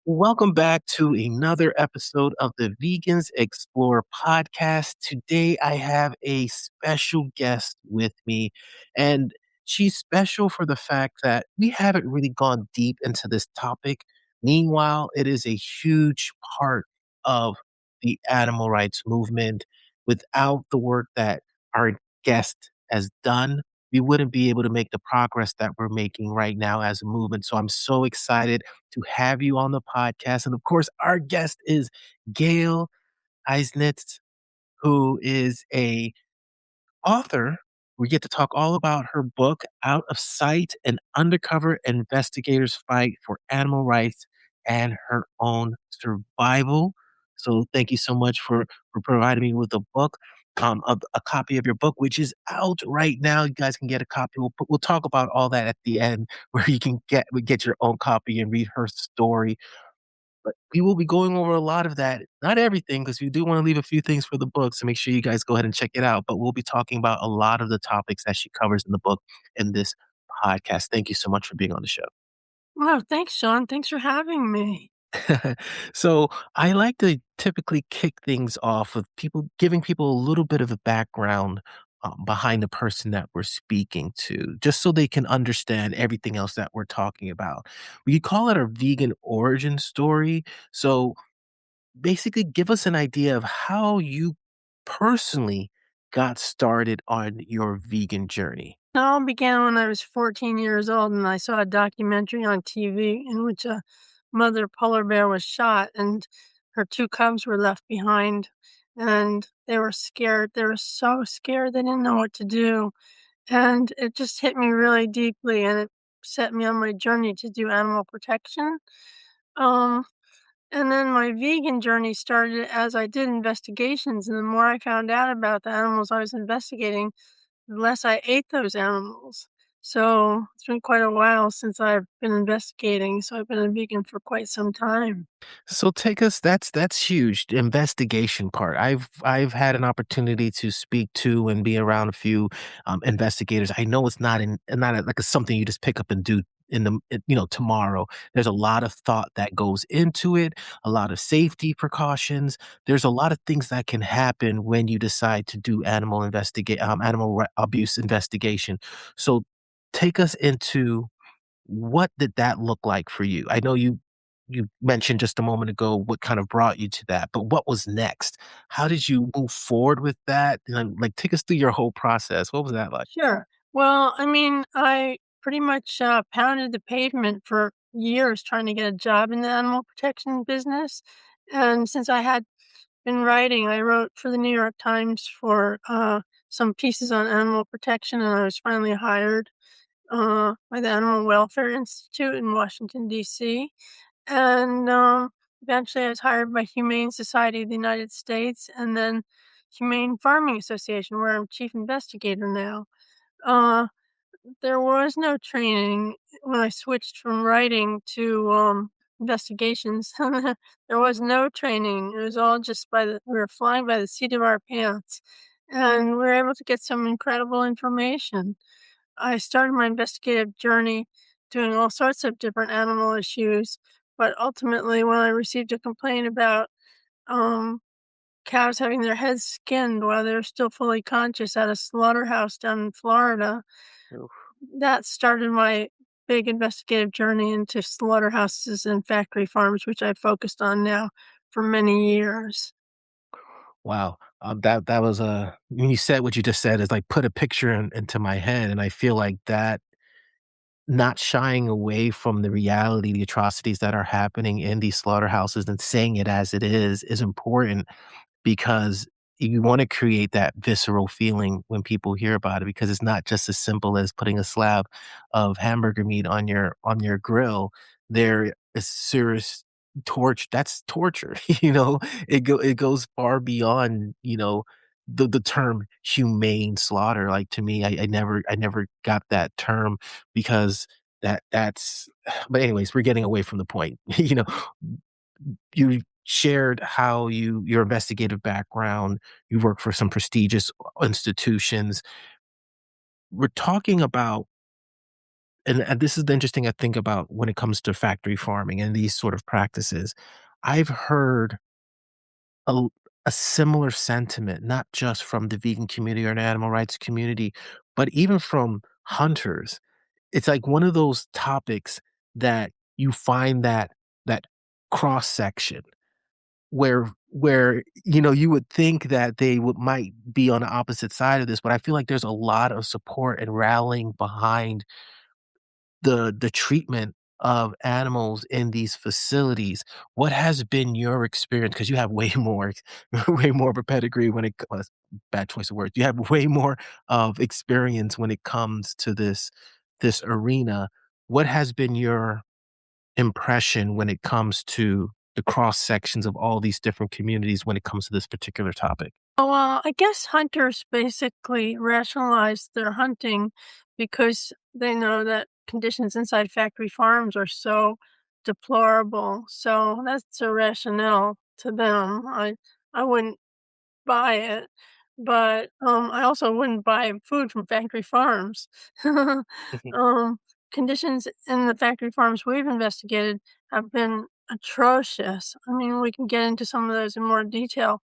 Welcome back to another episode of the Vegans Explore podcast. Today, I have a special guest with me, and she's special for the fact that we haven't really gone deep into this topic. Meanwhile, it is a huge part of the animal rights movement. Without the work that our guest has done, we wouldn't be able to make the progress that we're making right now as a movement. So I'm so excited to have you on the podcast. And of course, our guest is Gail Eisnitz, who is a author. We get to talk all about her book, Out of Sight: An Undercover Investigator's Fight for Animal Rights and Her Own Survival. So thank you so much for providing me with a book, a copy of your book, which is out right now. You guys can get a copy. We'll talk about all that at the end, where you can get your own copy and read her story. But we will be going over a lot of that. Not everything, because we do wanna leave a few things for the book, so make sure you guys go ahead and check it out, but we'll be talking about a lot of the topics that she covers in the book in this podcast. Thank you so much for being on the show. Wow, thanks, Sean. Thanks for having me. So, I like to typically kick things off with giving people a little bit of a background, behind the person that we're speaking to, just so they can understand everything else that we're talking about. We call it our vegan origin story. So basically give us an idea of how you personally got started on your vegan journey. It all began when I was 14 years old and I saw a documentary on TV in which a mother polar bear was shot and her two cubs were left behind. And they were scared. They were so scared they didn't know what to do. And it just hit me really deeply and it set me on my journey to do animal protection. Um, And then my vegan journey started as I did investigations, and the more I found out about the animals I was investigating, the less I ate those animals. So it's been quite a while since I've been investigating, so I've been a vegan for quite some time. So take us that's huge, the investigation part. I've had an opportunity to speak to and be around a few investigators. I know it's not like a, something you just pick up and do tomorrow. There's a lot of thought that goes into it, a lot of safety precautions. There's a lot of things that can happen when you decide to do abuse investigation. So take us into what did that look like for you? I know you mentioned just a moment ago what kind of brought you to that, but what was next? How did you move forward with that? Like, take us through your whole process. What was that like? Sure. Well, I mean, I pretty much pounded the pavement for years trying to get a job in the animal protection business. And since I had been writing, I wrote for the New York Times for some pieces on animal protection, and I was finally hired by the Animal Welfare Institute in Washington, D.C. And eventually I was hired by Humane Society of the United States and then Humane Farming Association, where I'm chief investigator now. Uh, there was no training when I switched from writing to investigations. There was no training. It was all just we were flying by the seat of our pants. And we were able to get some incredible information. I started my investigative journey doing all sorts of different animal issues, but ultimately, when I received a complaint about um, cows having their heads skinned while they're still fully conscious at a slaughterhouse down in Florida, Oof. that started my big investigative journey into slaughterhouses and factory farms, which I've focused on now for many years. Wow. That was a when you said what you just said is like put a picture into my head, and I feel like that not shying away from the reality, the atrocities that are happening in these slaughterhouses and saying it as it is important because you wanna create that visceral feeling when people hear about it because it's not just as simple as putting a slab of hamburger meat on your grill. There is serious that's torture, you know? It goes far beyond, the term humane slaughter. Like, to me, I never got that term because that's but anyways, we're getting away from the point. You shared how your investigative background, you work for some prestigious institutions. We're talking about and this is the interesting I think about when it comes to factory farming and these sort of practices. I've heard a l a similar sentiment, not just from the vegan community or an animal rights community, but even from hunters. It's like one of those topics that you find that cross section where, you would think that they would might be on the opposite side of this, but I feel like there's a lot of support and rallying behind the treatment of animals in these facilities. What has been your experience? Because you have way more way more of a pedigree when it bad choice of words. You have way more of experience when it comes to this arena. What has been your impression when it comes to the cross sections of all these different communities when it comes to this particular topic? Oh, well, I guess hunters basically rationalize their hunting because they know that conditions inside factory farms are so deplorable. So that's a rationale to them. I wouldn't buy it, but I also wouldn't buy food from factory farms. Mhm. Conditions in the factory farms we've investigated have been atrocious. I mean, we can get into some of those in more detail.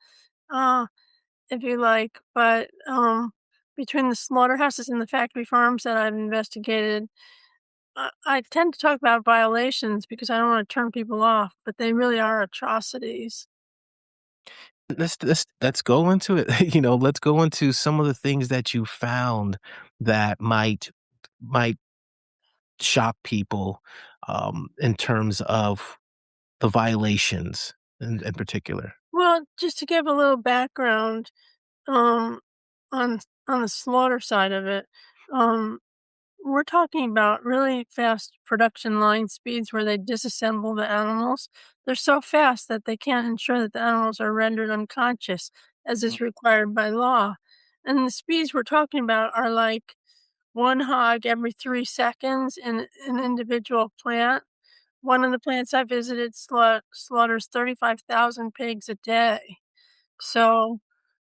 Uh, if you like, but, between the slaughterhouses and the factory farms that I've investigated, I tend to talk about violations because I don't wanna turn people off, but they really are atrocities. Let's go into it. Let's go into some of the things that you found that might shock people, in terms of the violations in particular. Well, just to give a little background, um, on the slaughter side of it, um we're talking about really fast production line speeds where they disassemble the animals. They're so fast that they can't ensure that the animals are rendered unconscious, as is required by law. And the speeds we're talking about are like one hog every 3 seconds in an individual plant. One of the plants I visited slaughters 35,000 pigs a day. So,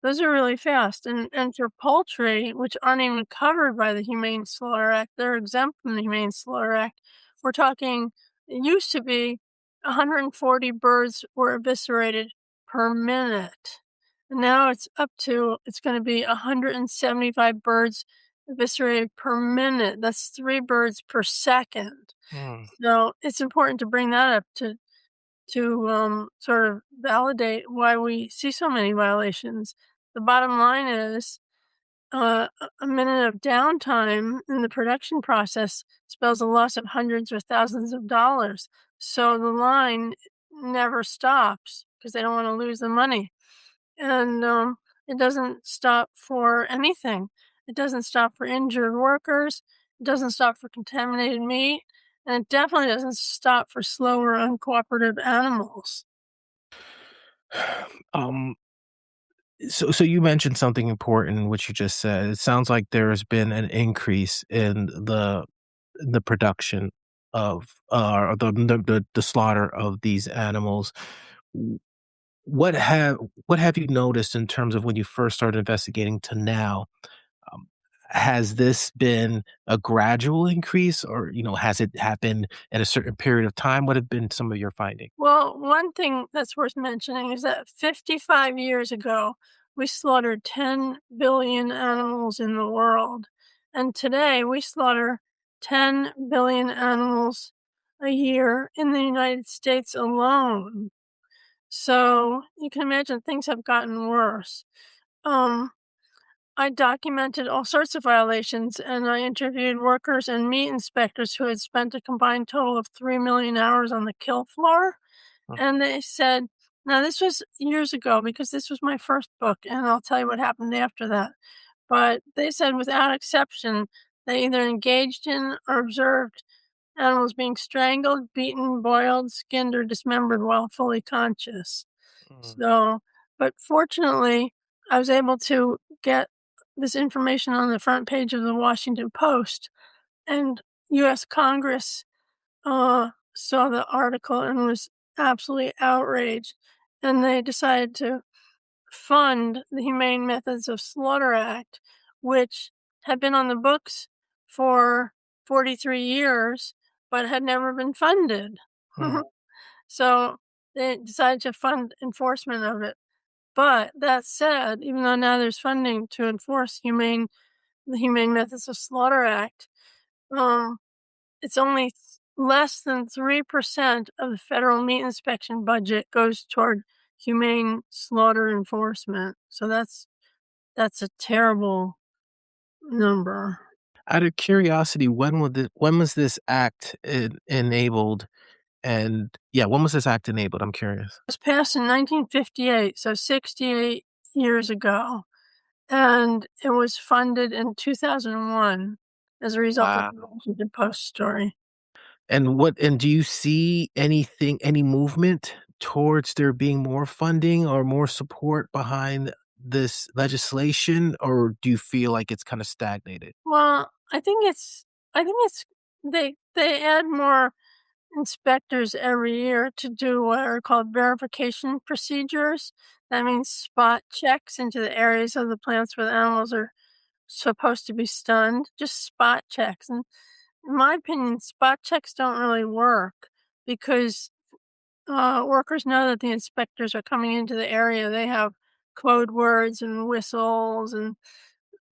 those are really fast, and for poultry, which aren't even covered by the Humane Slaughter Act, they're exempt from the Humane Slaughter Act. We're talking it used to be 140 birds were eviscerated per minute, and now it's gonna be 175 birds eviscerated per minute. That's 3 birds per second. Mm. So, it's important to bring that up to sort of validate why we see so many violations. The bottom line is, a minute of downtime in the production process spells a loss of hundreds or thousands of dollars. So the line never stops because they don't want to lose the money. And it doesn't stop for anything. It doesn't stop for injured workers. It doesn't stop for contaminated meat. And it definitely doesn't stop for slower, uncooperative animals. Um, so you mentioned something important, which you just said. It sounds like there has been an increase in the production of or the slaughter of these animals. W- What have what have you noticed in terms of when you first started investigating to now? Um, has this been a gradual increase, or has it happened at a certain period of time? What have been some of your findings? Well, one thing that's worth mentioning is that 55 years ago, we slaughtered 10 billion animals in the world. And today, we slaughter 10 billion animals a year in the United States alone. So you can imagine things have gotten worse. Um, I documented all sorts of violations and I interviewed workers and meat inspectors who had spent a combined total of 3 million hours on the kill floor. And they said, now this was years ago because this was my first book, and I'll tell you what happened after that. But they said, without exception, they either engaged in or observed animals being strangled, beaten, boiled, skinned, or dismembered while fully conscious. Mm. So, but fortunately, I was able to get this information on the front page of the Washington Post, and US Congress saw the article and was absolutely outraged, and they decided to fund the Humane Methods of Slaughter Act, which had been on the books for 43 years, but had never been funded. Hmm. So they decided to fund enforcement of it. But that said, even though now there's funding to enforce the Humane Methods of Slaughter Act, um, it's only less than 3% of the federal meat inspection budget goes toward humane slaughter enforcement. So that's a terrible number. Out of curiosity, when was this act enabled? And yeah, when was this act enabled? I'm curious. It was passed in 1958, so 68 years ago, and it was funded in 2001 as a result of Wow. the Washington Post story. And do you see any movement towards there being more funding or more support behind this legislation, or do you feel like it's kinda stagnated? Well, I think it's they add more inspectors every year to do what are called verification procedures. That means spot checks into the areas of the plants where the animals are supposed to be stunned, just spot checks. And in my opinion, spot checks don't really work because workers know that the inspectors are coming into the area. They have code words and whistles, and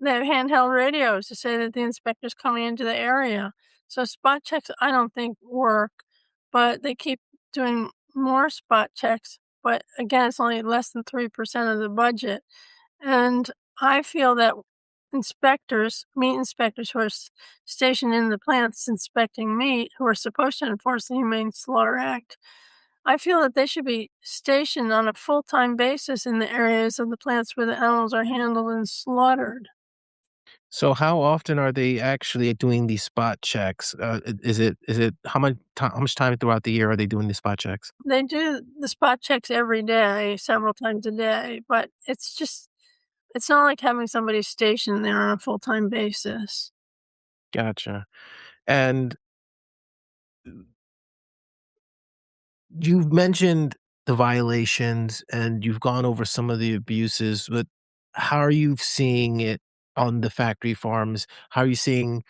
they have handheld radios to say that the inspector's coming into the area. So spot checks, I don't think work, but they keep doing more spot checks. But again, it's only less than 3% of the budget. And I feel that meat inspectors who are stationed in the plants inspecting meat, who are supposed to enforce the Humane Slaughter Act, I feel that they should be stationed on a full-time basis in the areas of the plants where the animals are handled and slaughtered. So how often are they actually doing these spot checks? Is it how much time throughout the year are they doing these spot checks? They do the spot checks every day, several times a day, but it's not like having somebody stationed there on a full-time basis. Gotcha. And you've mentioned the violations and you've gone over some of the abuses, but how are you seeing it on the factory farms? How are you seeing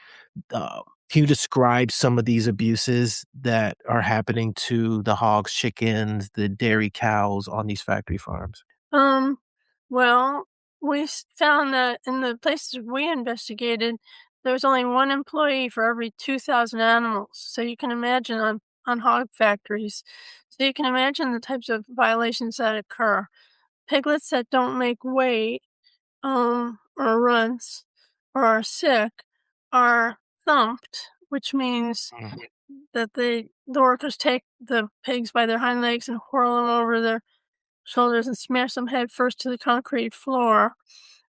uh, can you describe some of these abuses that are happening to the hogs, chickens, the dairy cows on these factory farms? Um, well, found that in the places we investigated, there was only one employee for every 2,000 animals. So you can imagine on hog factories. So you can imagine the types of violations that occur. Piglets that don't make weight, or runts, or are sick, are thumped, which means Mhm. that the workers take the pigs by their hind legs and whirl them over their shoulders and smash them head first to the concrete floor.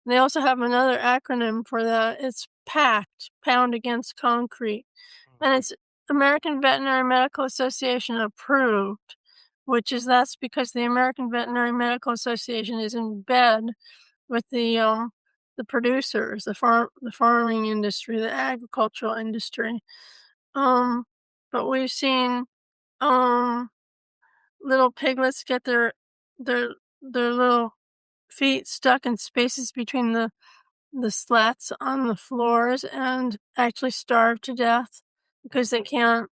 They also have another acronym for that. It's PACT, Pound Against Concrete. And it's American Veterinary Medical Association approved, that's because the American Veterinary Medical Association is in bed with the producers, the farming industry, the agricultural industry. Um, but we've seen um little piglets get their little feet stuck in spaces between the slats on the floors and actually starve to death because they can't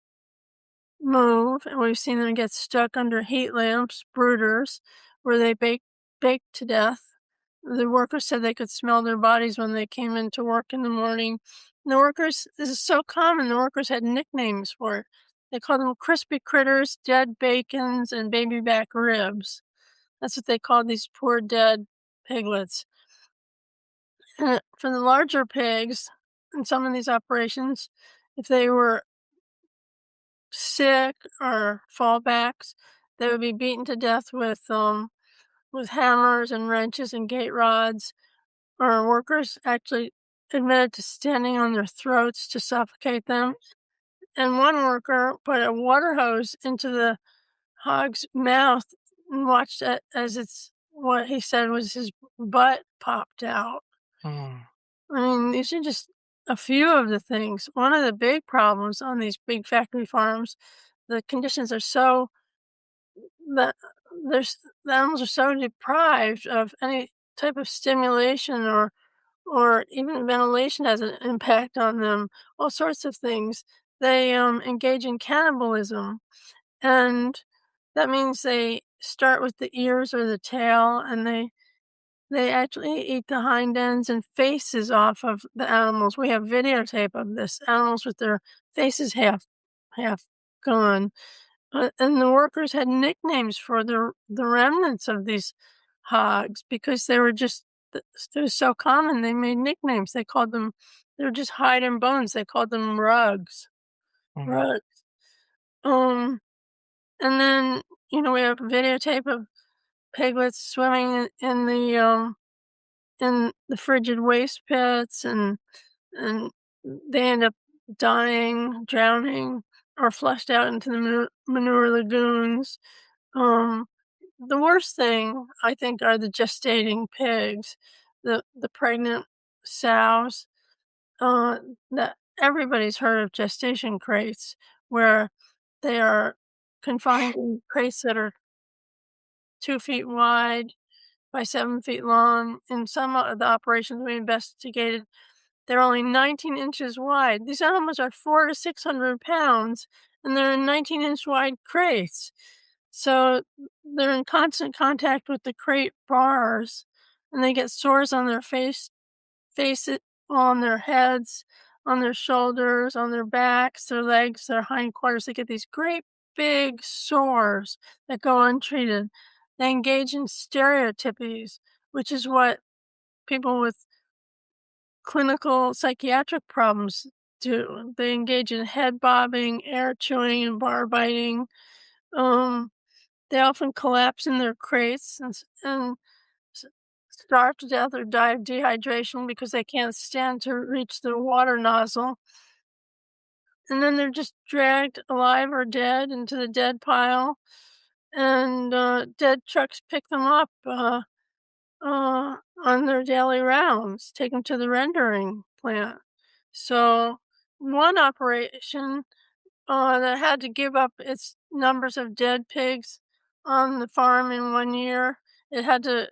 move, and we've seen them get stuck under heat lamps, brooders, where they bake to death. The workers said they could smell their bodies when they came into work in the morning. This is so common, the workers had nicknames for it. They called them crispy critters, dead bacons, and baby back ribs. That's what they called these poor dead piglets. And for the larger pigs in some of these operations, if they were sick or fallbacks, they would be beaten to death with hammers and wrenches and gate rods, or workers actually admitted to standing on their throats to suffocate them. And one worker put a water hose into the hog's mouth and watched it as what he said was his butt popped out. Mm. I mean, these are just a few of the things. One of the big problems on these big factory farms, the conditions are so that the animals are so deprived of any type of stimulation or or even ventilation has an impact on them, all sorts of things. They engage in cannibalism, and that means they start with the ears or the tail, and they actually eat the hind ends and faces off of the animals. We have videotape of this, animals with their faces half gone. And the workers had nicknames for the remnants of these hogs because they were just it was so common. They made nicknames. They were just hide and bones. They called them rugs. Mhm. Rugs. Um, and then we have videotape of piglets swimming in the frigid waste pits, and they end up dying, drowning, or flushed out into the manure lagoons. Um, the worst thing, I think, are the gestating pigs, the pregnant sows. Uh, that everybody's heard of gestation crates, where they are confined in crates that are 2 feet wide by 7 feet long. In some of the operations we investigated, they're only 19 inches wide. These animals are 400 to 600 pounds, and they're in 19-inch wide crates. So they're in constant contact with the crate bars, and they get sores on their faces, on their heads, on their shoulders, on their backs, their legs, their hindquarters. They get these great big sores that go untreated. They engage in stereotypies, which is what people with clinical psychiatric problems do. They engage in head bobbing, air chewing, and bar biting. Um, they often collapse in their crates and s- starve to death or die of dehydration because they can't stand to reach the water nozzle. And then they're just dragged alive or dead into the dead pile, and dead trucks pick them up on their daily rounds, take them to the rendering plant. So, one operation that had to give up its numbers of dead pigs on the farm in 1 year. It had to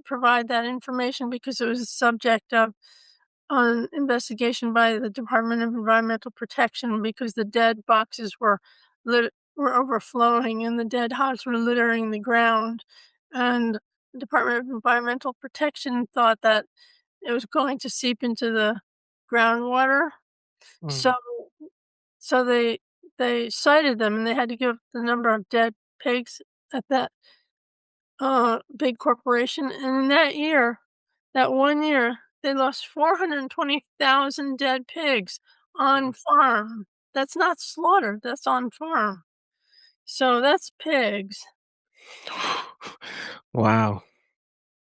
provide that information because it was a subject of an investigation by the Department of Environmental Protection because the dead boxes were overflowing and the dead hogs were littering the ground. And the Department of Environmental Protection thought that it was going to seep into the groundwater. So Mm. so they cited them, and they had to give the number of dead pigs at that, big corporation, and in that 1 year, they lost 420,000 dead pigs on farm. That's not slaughtered, that's on farm. So that's pigs, Wow.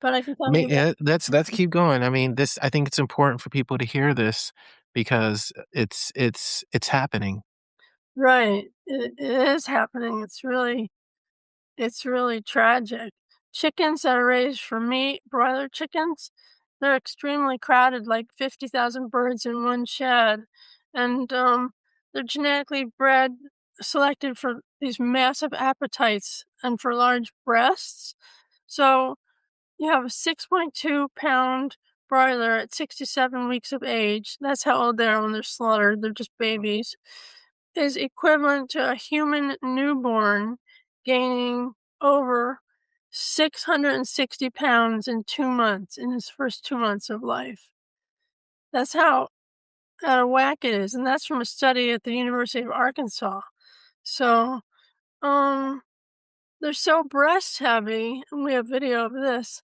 but I can tell you about. Let's keep going. I mean, this I think it's important for people to hear this because it's happening. Right, it is happening, it's really tragic. Chickens that are raised for meat, broiler chickens, they're extremely crowded, like 50,000 birds in one shed, and, they're genetically selected for these massive appetites and for large breasts. So, you have a 6.2-pound broiler at 67 weeks of age, that's how old they are when they're slaughtered, they're just babies, is equivalent to a human newborn gaining over 660 pounds in 2 months, in his first 2 months of life. That's how out of whack it is, and that's from a study at the University of Arkansas. So, um, they're so breast heavy, and we have video of this,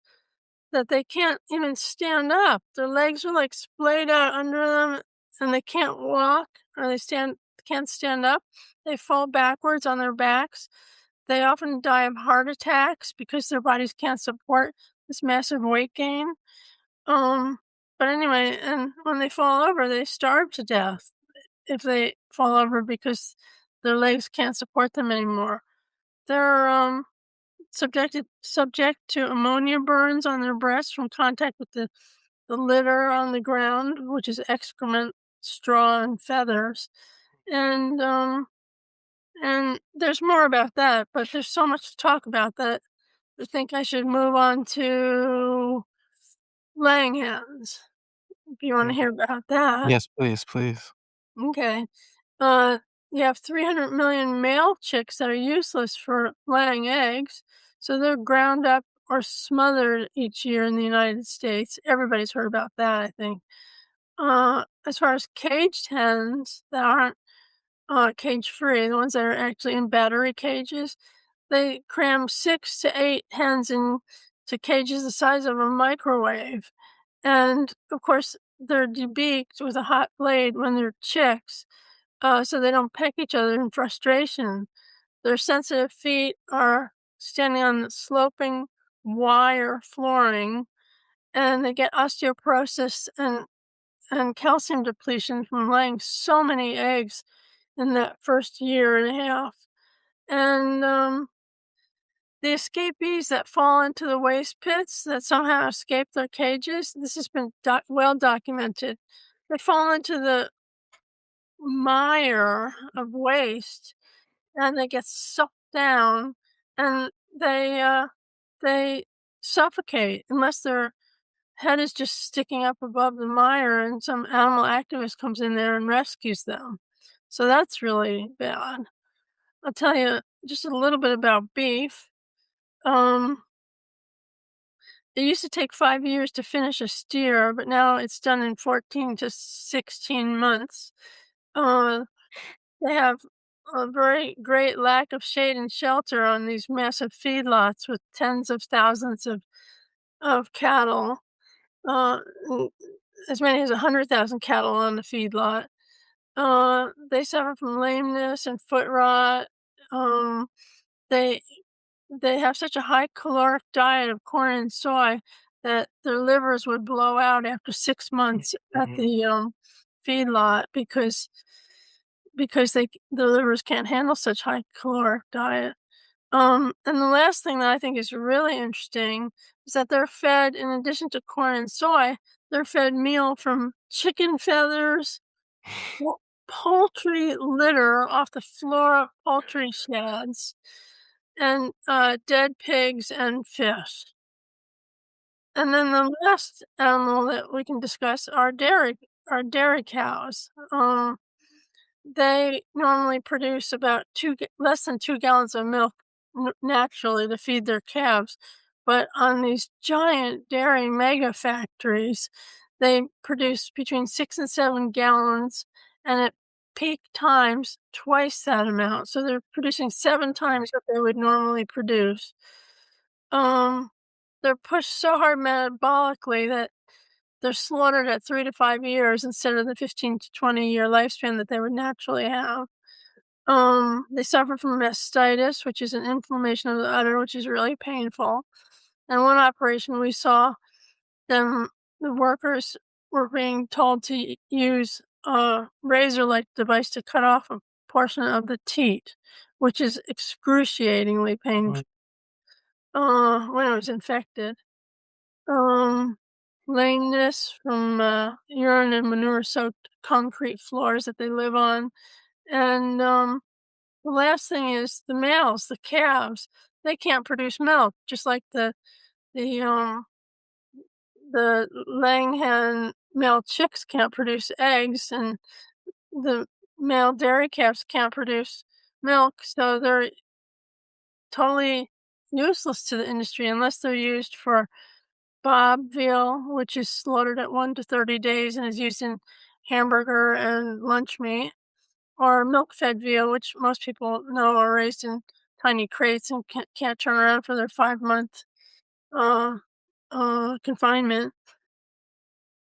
that they can't even stand up. Their legs are, like, splayed out under them, and they can't walk, or can't stand up. They fall backwards on their backs. They often die of heart attacks because their bodies can't support this massive weight gain. Um, but anyway, and when they fall over, they starve to death if they fall over because their legs can't support them anymore. They're, subject to ammonia burns on their breasts from contact with the litter on the ground, which is excrement, straw, and feathers. And there's more about that, but there's so much to talk about that I think I should move on to laying hens. if you wanna Mm. hear about that. Yes, please, please. Okay. Uh, you have 300 million male chicks that are useless for laying eggs, so they're ground up or smothered each year in the United States. Everybody's heard about that, I think. As far as caged hens that aren't cage-free, the ones that are actually in battery cages, they cram 6 to 8 hens into cages the size of a microwave, and, of course, they're debeaked with a hot blade when they're chicks, so they don't peck each other in frustration. Their sensitive feet are standing on the sloping wire flooring, and they get osteoporosis and calcium depletion from laying so many eggs in that first year and a half. And the escapees that fall into the waste pits that somehow escape their cages, this has been well documented. They fall into the mire of waste and they get sucked down and they suffocate unless their head is just sticking up above the mire and some animal activist comes in there and rescues them. So that's really bad. I'll tell you just a little bit about beef. Um, it used to take 5 years to finish a steer, but now it's done in 14 to 16 months. Uh, they have a very great lack of shade and shelter on these massive feedlots with tens of thousands of cattle, uh, n as many as 100,000 cattle on the feedlot. They suffer from lameness and foot rot. Um, they they have such a high caloric diet of corn and soy that their livers would blow out after 6 months at Mhm. the, feedlot because their livers can't handle such high caloric diet. And the last thing that I think is really interesting is that they're fed, in addition to corn and soy, they're fed meal from chicken feathers, well, poultry litter off the floor of poultry sheds, and, dead pigs and fish. And then the last animal that we can discuss are dairy cows. They normally produce about less than 2 gallons of milk naturally to feed their calves, but on these giant dairy mega factories, they produce between 6 and 7 gallons, and at peak times, twice that amount. So they're producing 7 times what they would normally produce. Um, they're pushed so hard metabolically that they're slaughtered at 3 to 5 years instead of the 15 to 20-year lifespan that they would naturally have. They suffer from mastitis, which is an inflammation of the udder, which is really painful. And one operation we saw them the workers were being told to use a razor-like device to cut off a portion of the teat, which is excruciatingly painful, Mm. when it was infected. Um, Lameness from, urine and manure-soaked concrete floors that they live on, and, the last thing is the males, the calves, they can't produce milk, just like the, um, the laying hen male chicks can't produce eggs, and the male dairy calves can't produce milk, so they're totally useless to the industry unless they're used for Bob veal, which is slaughtered at 1 to 30 days and is used in hamburger and lunch meat, or milk-fed veal, which most people know are raised in tiny crates and can't turn around for their 5-month uh, confinement,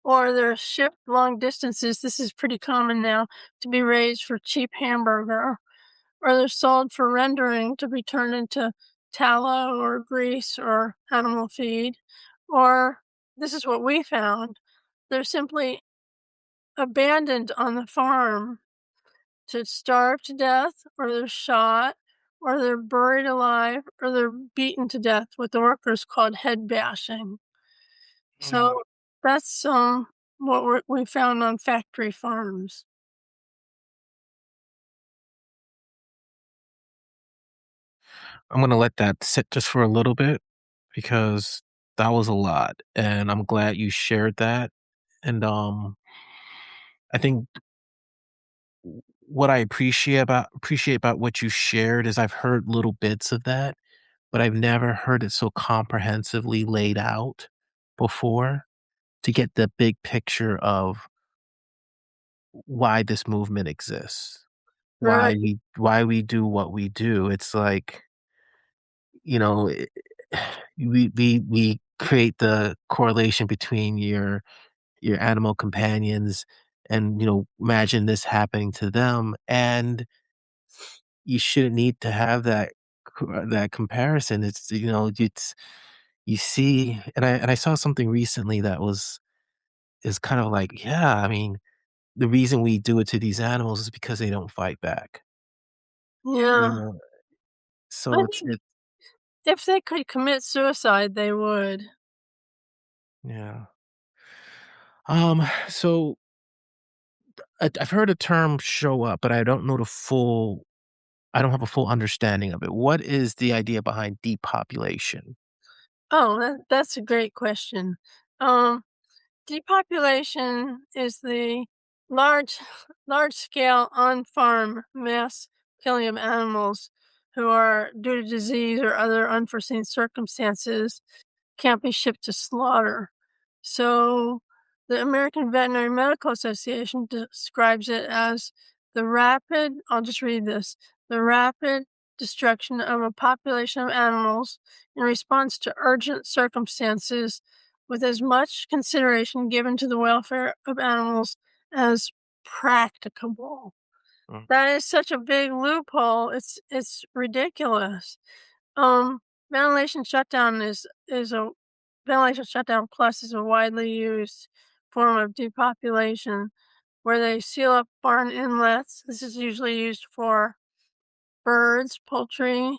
or they're shipped long distances. This is pretty common now to be raised for cheap hamburger, or they're sold for rendering to be turned into tallow or grease or animal feed, or this is what we found, they're simply abandoned on the farm to starve to death, or they're shot, or they're buried alive, or they're beaten to death, what the workers called head bashing. Mm. So that's what we found on factory farms. I'm gonna let that sit just for a little bit because that was a lot, and I'm glad you shared that. And I think what I appreciate about what you shared is I've heard little bits of that, but I've never heard it so comprehensively laid out before to get the big picture of why this movement exists, Right. why we do what we do. It's like, you know, we create the correlation between your animal companions and, imagine this happening to them, and you shouldn't need to have that comparison. It's you see, and I saw something recently that is kind of like, yeah, I mean, the reason we do it to these animals is because they don't fight back, you Yeah. know? I So think if they could commit suicide, they would. yeah. So I've heard a term show up, but I don't have a full understanding of it. What is the idea behind depopulation? Oh, that's a great question. Um, Depopulation is the large large scale on-farm mass killing of animals who are, due to disease or other unforeseen circumstances, can't be shipped to slaughter. So, the American Veterinary Medical Association describes it as I'll just read this, the rapid destruction of a population of animals in response to urgent circumstances with as much consideration given to the welfare of animals as practicable. Mm, That is such a big loophole. It's ridiculous. Um, ventilation shutdown is a ventilation shutdown plus is a widely used form of depopulation where they seal up barn inlets. This is usually used for birds, poultry,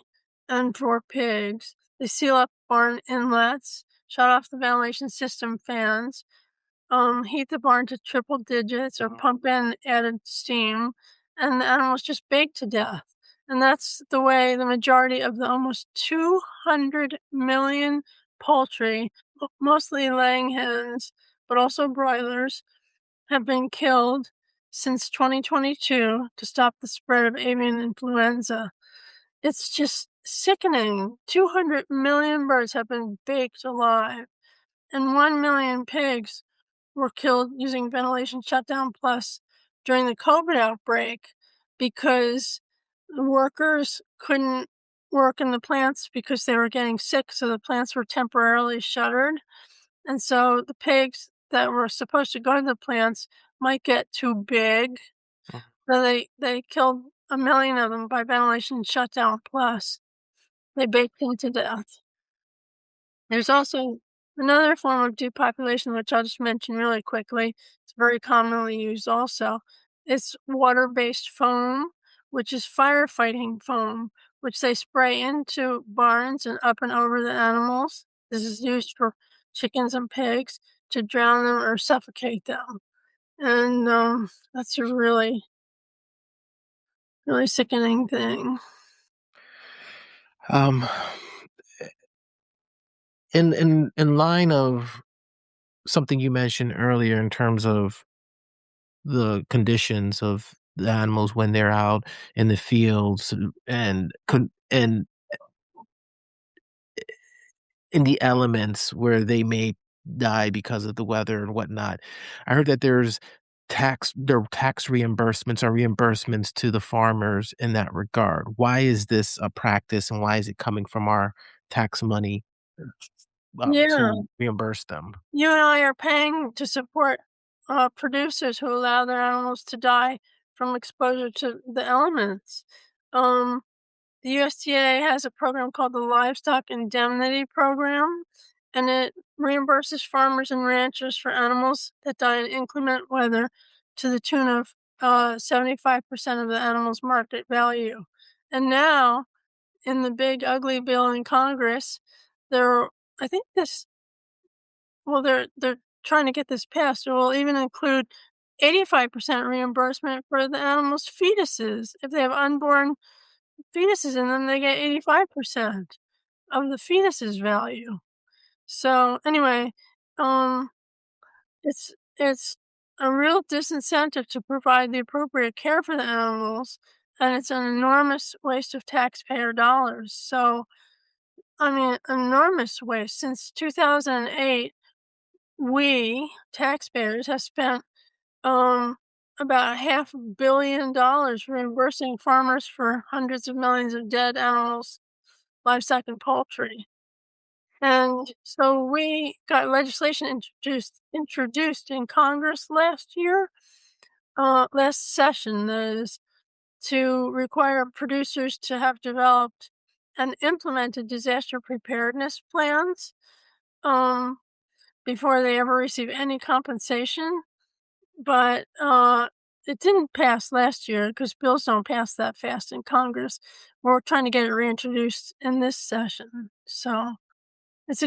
and for pigs. They seal up barn inlets, shut off the ventilation system fans, heat the barn to triple digits or mm, pump in added steam, and the animals just bake to death. And that's the way the majority of the almost 200 million poultry, mostly laying hens, but also broilers, have been killed since 2022 to stop the spread of avian influenza. It's just sickening. 200 million birds have been baked alive, and 1 million pigs were killed using ventilation shutdown plus during the COVID outbreak because the workers couldn't work in the plants because they were getting sick, so the plants were temporarily shuttered. And so the pigs that were supposed to go to the plants might get too big. mm. So they killed 1 million of them by ventilation shutdown plus. They baked them to death. There's also another form of depopulation, which I'll just mention really quickly. It's very commonly used also. It's water-based foam, which is firefighting foam, which they spray into barns and up and over the animals. This is used for chickens and pigs to drown them or suffocate them. And that's a really, really sickening thing. Um, in line of something you mentioned earlier in terms of the conditions of the animals when they're out in the fields and in the elements where they may die because of the weather and whatnot. I heard that there are tax reimbursements or reimbursements to the farmers in that regard. Why is this a practice and why is it coming from our tax money, Yeah. to reimburse them? You and I are paying to support producers who allow their animals to die from exposure to the elements. Um, the USDA has a program called the Livestock Indemnity Program, and it reimburses farmers and ranchers for animals that die in inclement weather to the tune of 75% of the animal's market value. And now, in the big ugly bill in Congress, there, I think this they're trying to get this passed. It will even include 85% reimbursement for the animal's fetuses. If they have unborn fetuses in them, they get 85% of the fetus's value. So anyway, um, it's it's a real disincentive to provide the appropriate care for the animals, and it's an enormous waste of taxpayer dollars. So, I mean, enormous waste. Since 2008, we, taxpayers, have spent, um, about $500 million reimbursing farmers for hundreds of millions of dead animals, livestock, and poultry. And so we got legislation introduced in Congress last year, last session, that is, to require producers to have developed and implemented disaster preparedness plans, um, before they ever receive any compensation. But it didn't pass last year because bills don't pass that fast in Congress. We're trying to get it reintroduced in this session. So it's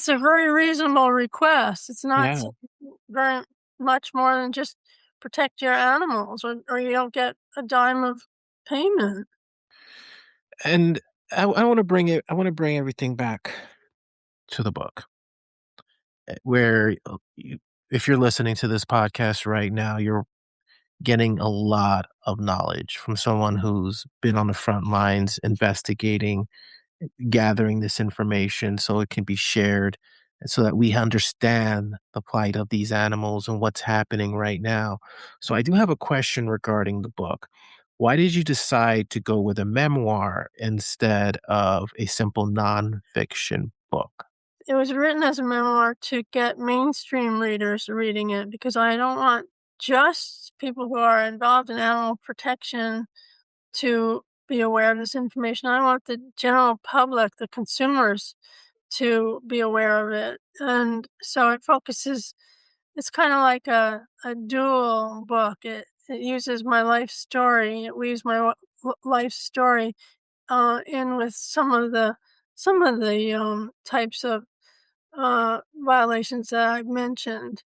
a very reasonable request. It's not Yeah. very much more than just protect your animals, or you don't get a dime of payment. And I wanna bring it I wanna bring everything back to the book, where, you if you're listening to this podcast right now, you're getting a lot of knowledge from someone who's been on the front lines investigating, gathering this information so it can be shared and so that we understand the plight of these animals and what's happening right now. So I do have a question regarding the book. Why did you decide to go with a memoir instead of a simple nonfiction book? It was written as a memoir to get mainstream readers reading it because I don't want just people who are involved in animal protection to be aware of this information. I want the general public, the consumers, to be aware of it. And so it focuses, it's kind of like a dual book. It uses my life story, it weaves my life story in with some of the types of violations that I've mentioned.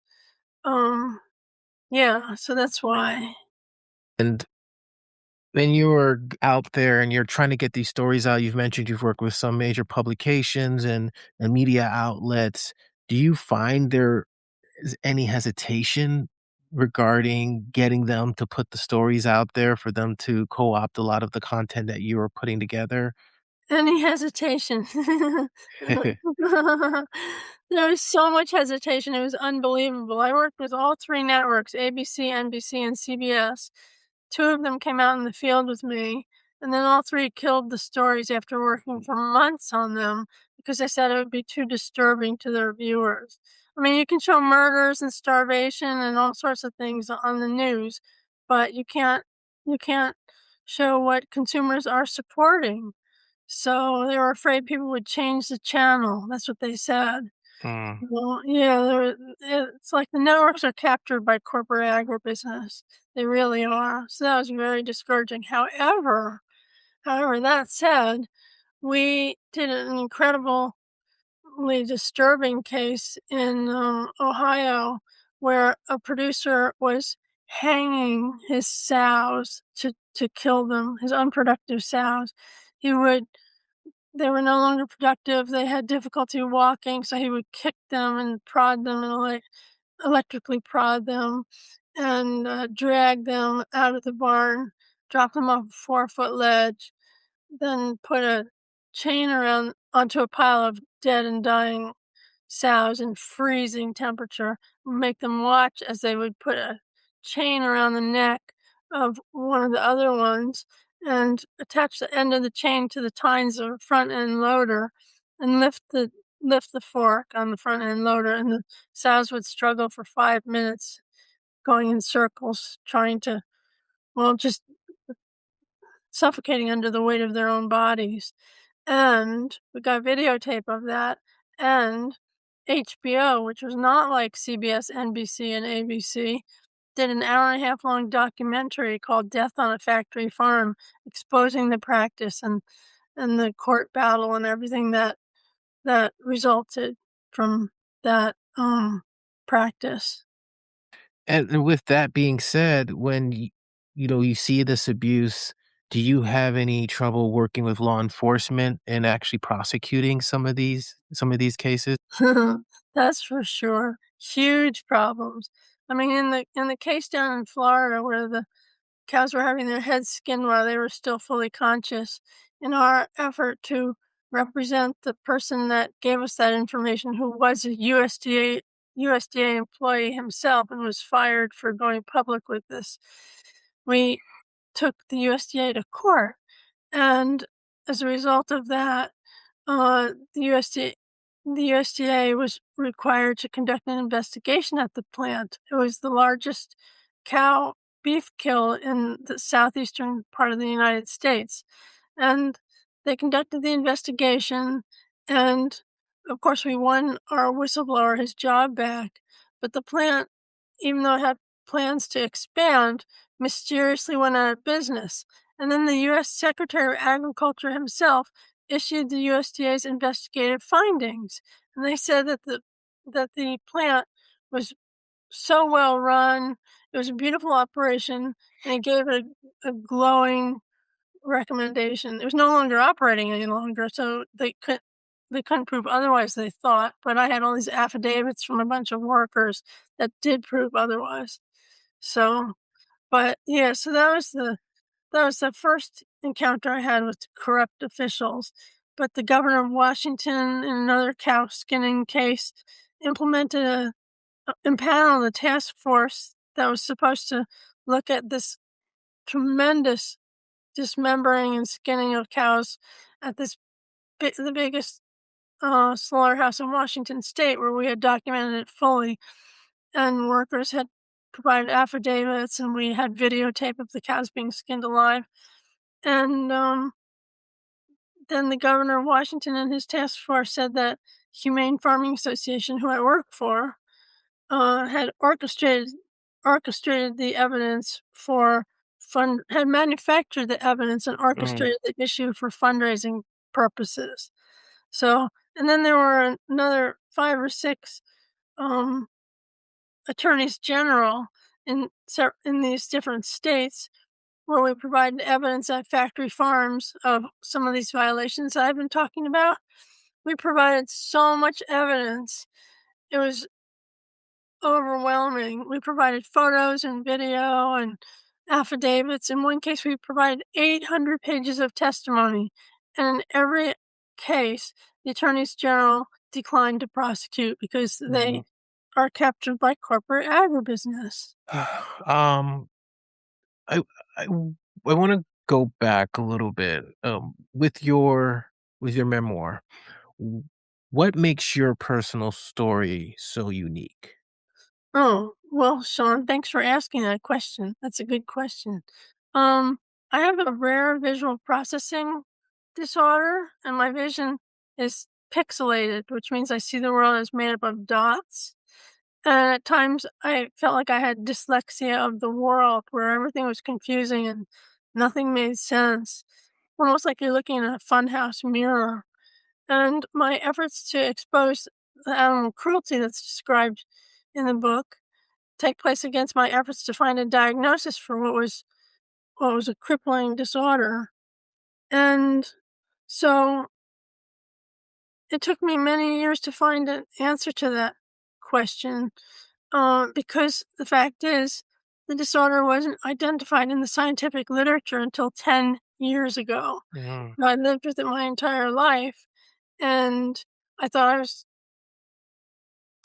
Um, yeah, so that's why. And when you're out there and you're trying to get these stories out, you've mentioned you've worked with some major publications and media outlets. Do you find there is any hesitation regarding getting them to put the stories out there for them to co-opt a lot of the content that you are putting together? Any hesitation? There was so much hesitation, it was unbelievable. I worked with all 3 networks, ABC, NBC, and CBS. 2 of them came out in the field with me, and then all 3 killed the stories after working for months on them because they said it would be too disturbing to their viewers. I mean, you can show murders and starvation and all sorts of things on the news, but you can't show what consumers are supporting. So they were afraid people would change the channel. That's what they said. Mm. Well, yeah, it's like the networks are captured by corporate agribusiness. They really are. So that was very discouraging. However, that said, we did an incredibly disturbing case in Ohio where a producer was hanging his sows to kill them, his unproductive sows. He would They were no longer productive, they had difficulty walking, so he would kick them and prod them and, like, electrically prod them and, drag them out of the barn, drop them off a 4-foot ledge, then put a chain around onto a pile of dead and dying sows in freezing temperature, make them watch as they would put a chain around the neck of one of the other ones and attach the end of the chain to the tines of a front end loader and lift the fork on the front end loader, and the sows would struggle for 5 minutes going in circles trying to, well, just suffocating under the weight of their own bodies. And we got videotape of that, and HBO, which was not like CBS, NBC, and ABC, did an hour-and-a-half long documentary called Death on a Factory Farm, exposing the practice and the court battle and everything that resulted from that, practice. And with that being said, when you see this abuse, do you have any trouble working with law enforcement and actually prosecuting some of these cases? That's for sure. Huge problems. I mean, in the case down in Florida where the cows were having their heads skinned while they were still fully conscious, in our effort to represent the person that gave us that information, who was a USDA employee himself and was fired for going public with this, we took the USDA to court. And as a result of that, the USDA was required to conduct an investigation at the plant. It was the largest cow beef kill in the southeastern part of the United States. And they conducted the investigation, and of course, we won our whistleblower his job back. But the plant, even though it had plans to expand, mysteriously went out of business. And then the U.S. Secretary of Agriculture himself issued the USDA's investigative findings. And they said that the plant was so well run, it was a beautiful operation, and it gave it a glowing recommendation. It was no longer operating any longer, so they couldn't prove otherwise, they thought. But I had all these affidavits from a bunch of workers that did prove otherwise. So, but yeah, so that was the first encounter I had with corrupt officials. But the governor of Washington, in another cow skinning case, impaneled a task force that was supposed to look at this tremendous dismembering and skinning of cows at the biggest slaughterhouse in Washington state, where we had documented it fully. And workers had provided affidavits, and we had videotape of the cows being skinned alive. And then the governor of Washington and his task force said that Humane Farming Association, who I work for, had orchestrated the evidence had manufactured the evidence and Mm, orchestrated the issue for fundraising purposes. So, and then there were another 5 or 6 um, attorneys general in these different states, where we provided evidence at factory farms of some of these violations that I've been talking about. We provided so much evidence. It was overwhelming. We provided photos and video and affidavits. In one case, we provided 800 pages of testimony. And in every case, the attorneys general declined to prosecute because mhm. they are captured by corporate agribusiness. Um, I I w I wanna go back a little bit, with your memoir. W What makes your personal story so unique? Oh, well, Sean, thanks for asking that question. That's a good question. Um, I have a rare visual processing disorder, and my vision is pixelated, which means I see the world as made up of dots. And at times I felt like I had dyslexia of the world, where everything was confusing and nothing made sense. Almost like you're looking in a funhouse mirror. And my efforts to expose the animal cruelty that's described in the book take place against my efforts to find a diagnosis for what was a crippling disorder. And so it took me many years to find an answer to that question, because the fact is, the disorder wasn't identified in the scientific literature until 10 years ago. Mm, I lived with it my entire life, and I thought I was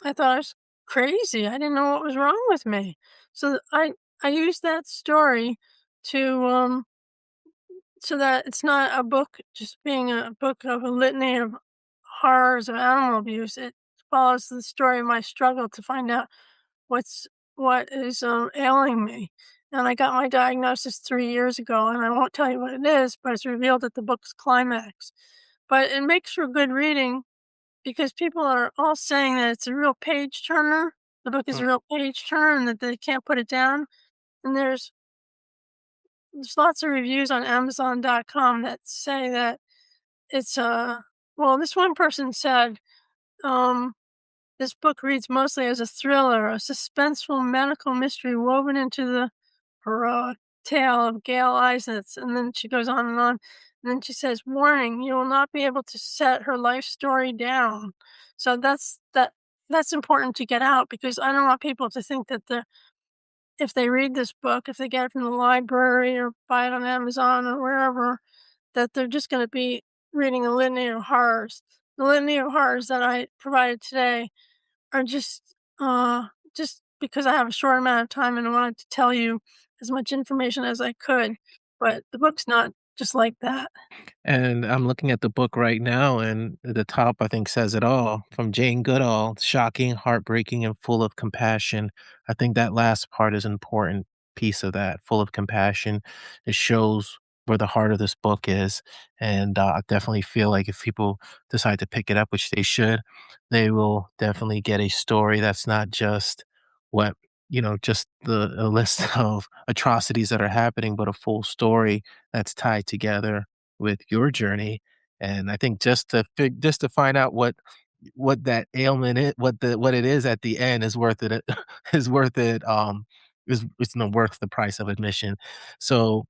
I thought I was crazy. I didn't know what was wrong with me. So I used that story to so that it's not a book just being a book of a litany of horrors of animal abuse. It follows the story of my struggle to find out what is ailing me. And I got my diagnosis 3 years ago, and I won't tell you what it is, but it's revealed at the book's climax. But it makes for good reading because people are all saying that it's a real page turner. The book is mm, a real page turner and that they can't put it down. And there's lots of reviews on Amazon.com that say that it's well, this one person said, um, this book reads mostly as a thriller, a suspenseful medical mystery woven into the heroic tale of Gail Eisnitz. And then she goes on and on. And then she says, warning, you will not be able to set her life story down. So that's that. that's important to get out because I don't want people to think that if they read this book, if they get it from the library or buy it on Amazon or wherever, that they're just gonna be reading a litany of horrors. The litany of horrors that I provided today are just because I have a short amount of time and I wanted to tell you as much information as I could, but the book's not just like that. And I'm looking at the book right now, and the top, I think, says it all from Jane Goodall, shocking, heartbreaking, and full of compassion. I think that last part is an important piece of that, full of compassion. It shows where the heart of this book is. And I definitely feel like if people decide to pick it up, which they should, they will definitely get a story that's not just what, just a list of atrocities that are happening, but a full story that's tied together with your journey. And I think just to find out what that ailment is, what it is at the end is worth it. Is worth it. Is it's not worth the price of admission. So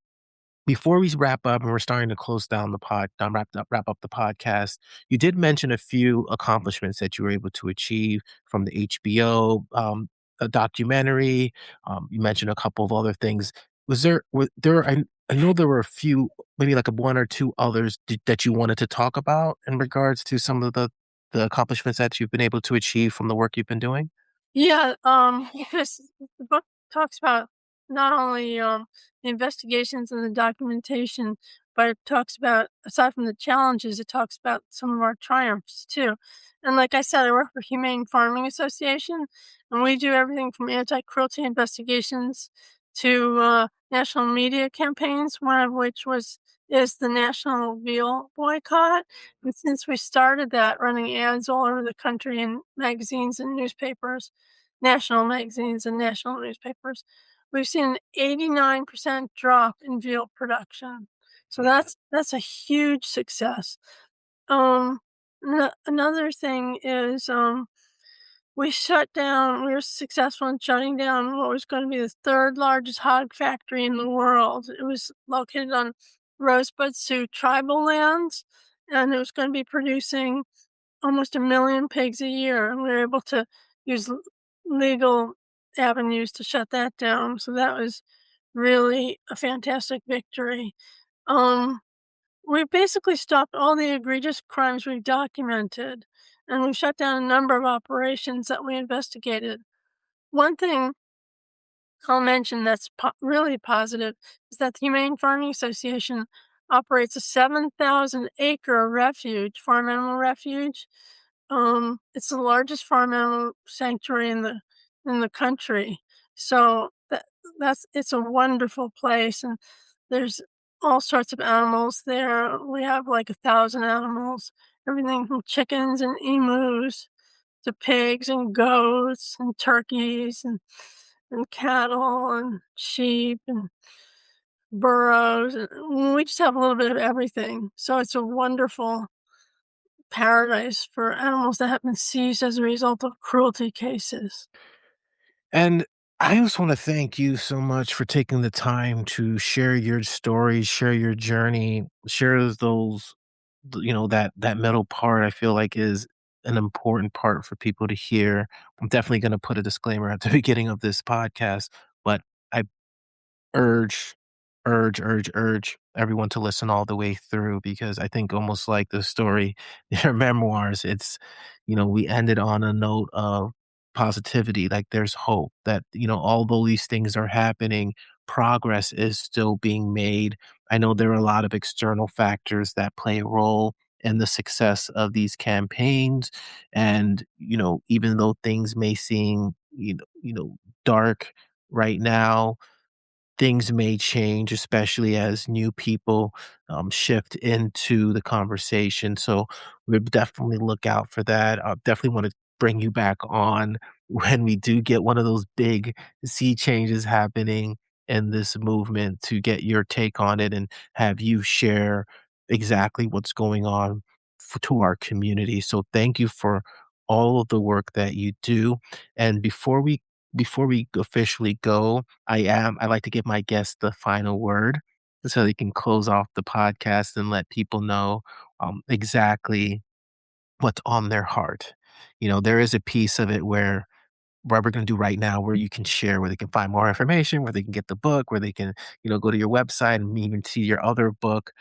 before we wrap up, and we're starting to close down the wrap up the podcast, you did mention a few accomplishments that you were able to achieve from the HBO a documentary. You mentioned a couple of other things. I know there were a few, maybe like a one or two others that you wanted to talk about in regards to some of the accomplishments that you've been able to achieve from the work you've been doing. Yeah, because the book talks about not only the investigations and the documentation, but it talks about, aside from the challenges, it talks about some of our triumphs too. And like I said, I work for Humane Farming Association, and we do everything from anti-cruelty investigations to national media campaigns. One of which is the national veal boycott. And since we started that, running ads all over the country in magazines and newspapers, national magazines and national newspapers, we've seen an 89% drop in veal production. So that's a huge success. Um, Another thing is we were successful in shutting down what was going to be the third largest hog factory in the world. It was located on Rosebud Sioux tribal lands, and it was going to be producing almost 1,000,000 pigs a year, and we were able to use legal avenues to shut that down, so that was really a fantastic victory. Um, we basically stopped all the egregious crimes we've documented, and we've shut down a number of operations that we investigated. One thing I'll mention that's really positive is that the Humane Farming Association operates a 7,000-acre refuge, farm animal refuge. It's the largest farm animal sanctuary in the country. So it's a wonderful place, and there's all sorts of animals there. We have like 1,000 animals, everything from chickens and emus to pigs and goats and turkeys and cattle and sheep and burros. And we just have a little bit of everything. So it's a wonderful paradise for animals that have been seized as a result of cruelty cases. And I just want to thank you so much for taking the time to share your stories, share your journey, share that middle part. I feel like is an important part for people to hear. I'm definitely going to put a disclaimer at the beginning of this podcast, but I urge, urge everyone to listen all the way through because I think almost like the story, their memoirs, we ended on a note of positivity. Like there's hope that, although these things are happening, progress is still being made. I know there are a lot of external factors that play a role in the success of these campaigns. And, even though things may seem, dark right now, things may change, especially as new people shift into the conversation. So we'll definitely look out for that. I definitely want to bring you back on when we do get one of those big sea changes happening in this movement to get your take on it and have you share exactly what's going on to our community. So thank you for all of the work that you do. And before we officially go, I like to give my guests the final word so they can close off the podcast and let people know, exactly what's on their heart. there is a piece of it where we're going to do right now where you can share where they can find more information, where they can get the book, where they can, go to your website and even see your other book,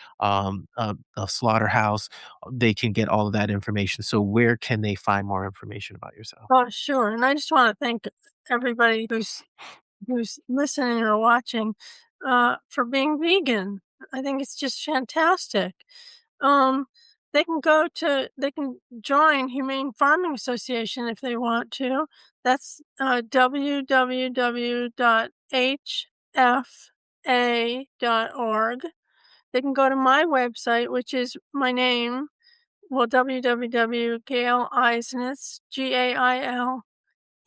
Slaughterhouse. They can get all of that information. So where can they find more information about yourself? Oh, sure, and I just wanna thank everybody who's listening or watching, for being vegan. I think it's just fantastic. Um, they can join Humane Farming Association if they want to. That's, www.hfa.org. They can go to my website, which is my name, well, www. Eisnitz,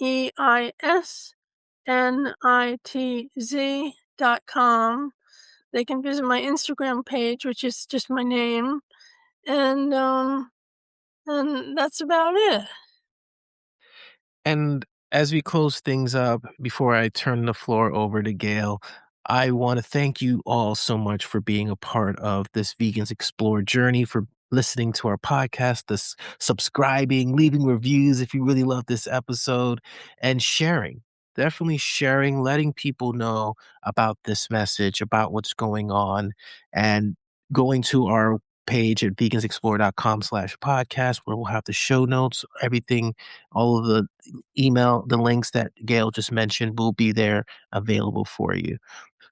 GailEisnitz.com. They can visit my Instagram page, which is just my name, and, and that's about it. And as we close things up, before I turn the floor over to Gail, I want to thank you all so much for being a part of this Vegans Explore journey, for listening to our podcast, this subscribing, leaving reviews if you really love this episode, and sharing. Definitely sharing, letting people know about this message, about what's going on, and going to our page at vegansexplore.com/podcast, where we'll have the show notes, everything, all of the email, the links that Gail just mentioned will be there available for you.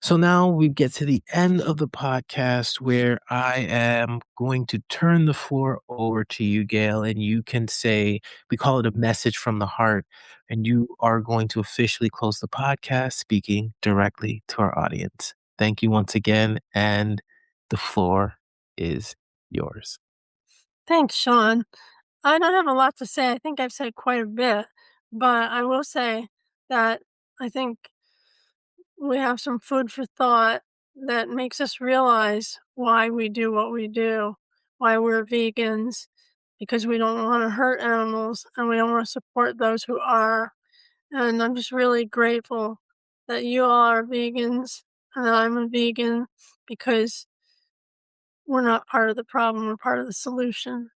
So now we get to the end of the podcast where I am going to turn the floor over to you, Gail, and you can say, we call it a message from the heart, and you are going to officially close the podcast speaking directly to our audience. Thank you once again, and the floor is yours. Thanks, Sean. I don't have a lot to say. I think I've said quite a bit, but I will say that I think we have some food for thought that makes us realize why we do what we do, why we're vegans, because we don't want to hurt animals and we don't want to support those who are. And I'm just really grateful that you all are vegans and I'm a vegan because we're not part of the problem, we're part of the solution.